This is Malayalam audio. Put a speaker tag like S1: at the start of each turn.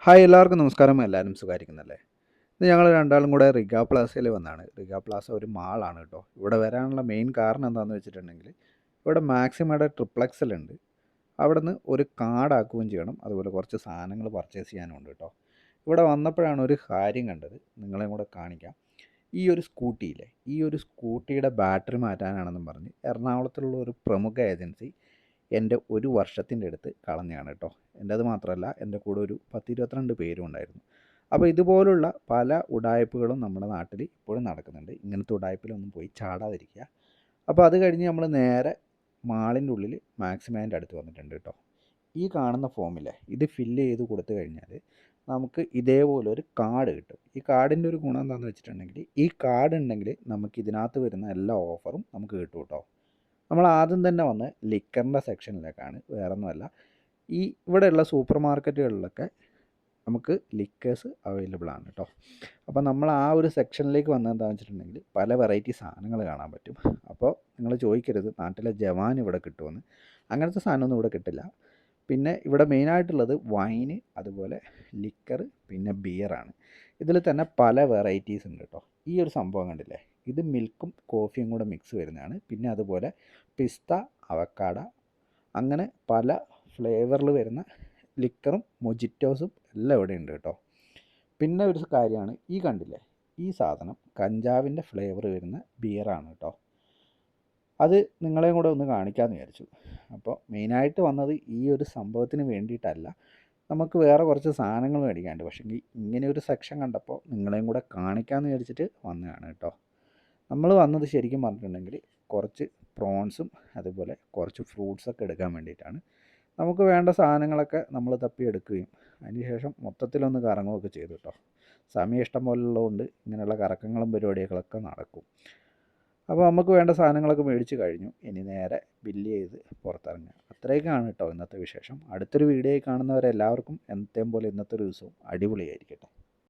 S1: ഹായ് എല്ലാവർക്കും നമസ്കാരം. എല്ലാവരും സുഖമായിരിക്കുന്നല്ലേ? ഇത് ഞങ്ങൾ രണ്ടാളും കൂടെ റിഗ പ്ലാസയിൽ വന്നതാണ്. റിഗ പ്ലാസ ഒരു മാളാണ് കേട്ടോ. ഇവിടെ വരാനുള്ള മെയിൻ കാരണം എന്താണെന്ന് വെച്ചിട്ടുണ്ടെങ്കിൽ ഇവിടെ മാക്സിമയുടെ ട്രിപ്ലക്സിലുണ്ട്. അവിടെ നിന്ന് ഒരു കാർഡാക്കുകയും ചെയ്യണം. അതുപോലെ കുറച്ച് സാധനങ്ങൾ പർച്ചേസ് ചെയ്യാനും ഉണ്ട് കേട്ടോ. ഇവിടെ വന്നപ്പോഴാണ് ഒരു കാര്യം കണ്ടത്, നിങ്ങളെയും കൂടെ കാണിക്കാം. ഈ ഒരു സ്കൂട്ടിയില്ലേ, ഈ ഒരു സ്കൂട്ടിയുടെ ബാറ്ററി മാറ്റാനാണെന്നും പറഞ്ഞ് എറണാകുളത്തുള്ള ഒരു പ്രമുഖ ഏജൻസി എൻ്റെ ഒരു വർഷത്തിൻ്റെ അടുത്ത് കളഞ്ഞതാണ് കേട്ടോ. എൻ്റെ അത് മാത്രമല്ല, എൻ്റെ കൂടെ ഒരു 10-22 പേരും ഉണ്ടായിരുന്നു. അപ്പോൾ ഇതുപോലുള്ള പല ഉഡായിപ്പുകളും നമ്മുടെ നാട്ടിൽ ഇപ്പോഴും നടക്കുന്നുണ്ട്. ഇങ്ങനത്തെ ഉഡായിപ്പിലൊന്നും പോയി ചാടാതിരിക്കുക. അപ്പോൾ അത് കഴിഞ്ഞ് നമ്മൾ നേരെ മാളിൻ്റെ ഉള്ളിൽ മാക്സിമേൻ്റെ അടുത്ത് വന്നിട്ടുണ്ട് കേട്ടോ. ഈ കാണുന്ന ഫോമില്ലേ, ഇത് ഫില്ല് ചെയ്ത് കൊടുത്തു കഴിഞ്ഞാൽ നമുക്ക് ഇതേപോലെ ഒരു കാർഡ് കിട്ടും. ഈ കാർഡിൻ്റെ ഒരു ഗുണം എന്താണെന്ന് വെച്ചിട്ടുണ്ടെങ്കിൽ, ഈ കാർഡ് ഉണ്ടെങ്കിൽ നമുക്ക് ഇതിനകത്ത് വരുന്ന എല്ലാ ഓഫറും നമുക്ക് കിട്ടും കേട്ടോ. നമ്മൾ ആദ്യം തന്നെ വന്ന് ലിക്കറിൻ്റെ സെക്ഷനിലേക്കാണ്. വേറൊന്നുമല്ല, ഈ ഇവിടെയുള്ള സൂപ്പർ മാർക്കറ്റുകളിലൊക്കെ നമുക്ക് ലിക്കേഴ്സ് അവൈലബിൾ ആണ് കേട്ടോ. അപ്പോൾ നമ്മൾ ആ ഒരു സെക്ഷനിലേക്ക് വന്നത് എന്താണെന്ന് വെച്ചിട്ടുണ്ടെങ്കിൽ പല വെറൈറ്റി സാധനങ്ങൾ കാണാൻ പറ്റും. അപ്പോൾ നിങ്ങൾ ചോദിക്കരുത് നാട്ടിലെ ജവാൻ ഇവിടെ കിട്ടുമെന്ന്. അങ്ങനത്തെ സാധനമൊന്നും ഇവിടെ കിട്ടില്ല. പിന്നെ ഇവിടെ മെയിനായിട്ടുള്ളത് വൈന്, അതുപോലെ ലിക്കർ, പിന്നെ ബിയറാണ്. ഇതിൽ തന്നെ പല വെറൈറ്റീസ് ഉണ്ട് കേട്ടോ. ഈ ഒരു സംഭവം കണ്ടില്ലേ, ഇത് മിൽക്കും കോഫിയും കൂടെ മിക്സ് വരുന്നതാണ്. പിന്നെ അതുപോലെ പിസ്ത, അവക്കാഡ, അങ്ങനെ പല ഫ്ലേവറിൽ വരുന്ന ലിക്കറും മൊജിറ്റോസും എല്ലാം ഇവിടെ ഉണ്ട് കേട്ടോ. പിന്നെ ഒരു കാര്യമാണ്, ഈ കണ്ടില്ലേ, ഈ സാധനം കഞ്ചാവിൻ്റെ ഫ്ലേവർ വരുന്ന ബിയറാണ് കേട്ടോ. അത് നിങ്ങളെയും കൂടെ ഒന്ന് കാണിക്കാമെന്ന് വിചാരിച്ചു. അപ്പോൾ മെയിനായിട്ട് വന്നത് ഈ ഒരു സംഭവത്തിന് വേണ്ടിയിട്ടല്ല, നമുക്ക് വേറെ കുറച്ച് സാധനങ്ങൾ മേടിക്കാനുണ്ട്. പക്ഷേ ഇങ്ങനെ ഒരു സെക്ഷൻ കണ്ടപ്പോൾ നിങ്ങളെയും കൂടെ കാണിക്കാമെന്ന് വിചാരിച്ചിട്ട് വന്നതാണ് കേട്ടോ. നമ്മൾ വന്നത് ശരിക്കും പറഞ്ഞിട്ടുണ്ടെങ്കിൽ കുറച്ച് പ്രോൺസും അതുപോലെ കുറച്ച് ഫ്രൂട്ട്സൊക്കെ എടുക്കാൻ വേണ്ടിയിട്ടാണ്. നമുക്ക് വേണ്ട സാധനങ്ങളൊക്കെ നമ്മൾ തപ്പിയെടുക്കുകയും അതിന് ശേഷം മൊത്തത്തിലൊന്ന് കറങ്ങുകയൊക്കെ ചെയ്തു കേട്ടോ. സമയം ഇഷ്ടം പോലുള്ളതുകൊണ്ട് ഇങ്ങനെയുള്ള കറക്കങ്ങളും പരിപാടികളൊക്കെ നടക്കും. അപ്പോൾ നമുക്ക് വേണ്ട സാധനങ്ങളൊക്കെ മേടിച്ച് കഴിഞ്ഞു. ഇനി നേരെ ബില്ല് ചെയ്ത് പുറത്തിറങ്ങുക. അത്രയൊക്കെയാണ് കേട്ടോ ഇന്നത്തെ വിശേഷം. അടുത്തൊരു വീഡിയോയിൽ കാണുന്നവരെല്ലാവർക്കും എന്നത്തെയും പോലെ ഇന്നത്തെ ഒരു ദിവസവും അടിപൊളിയായിരിക്കട്ടെ.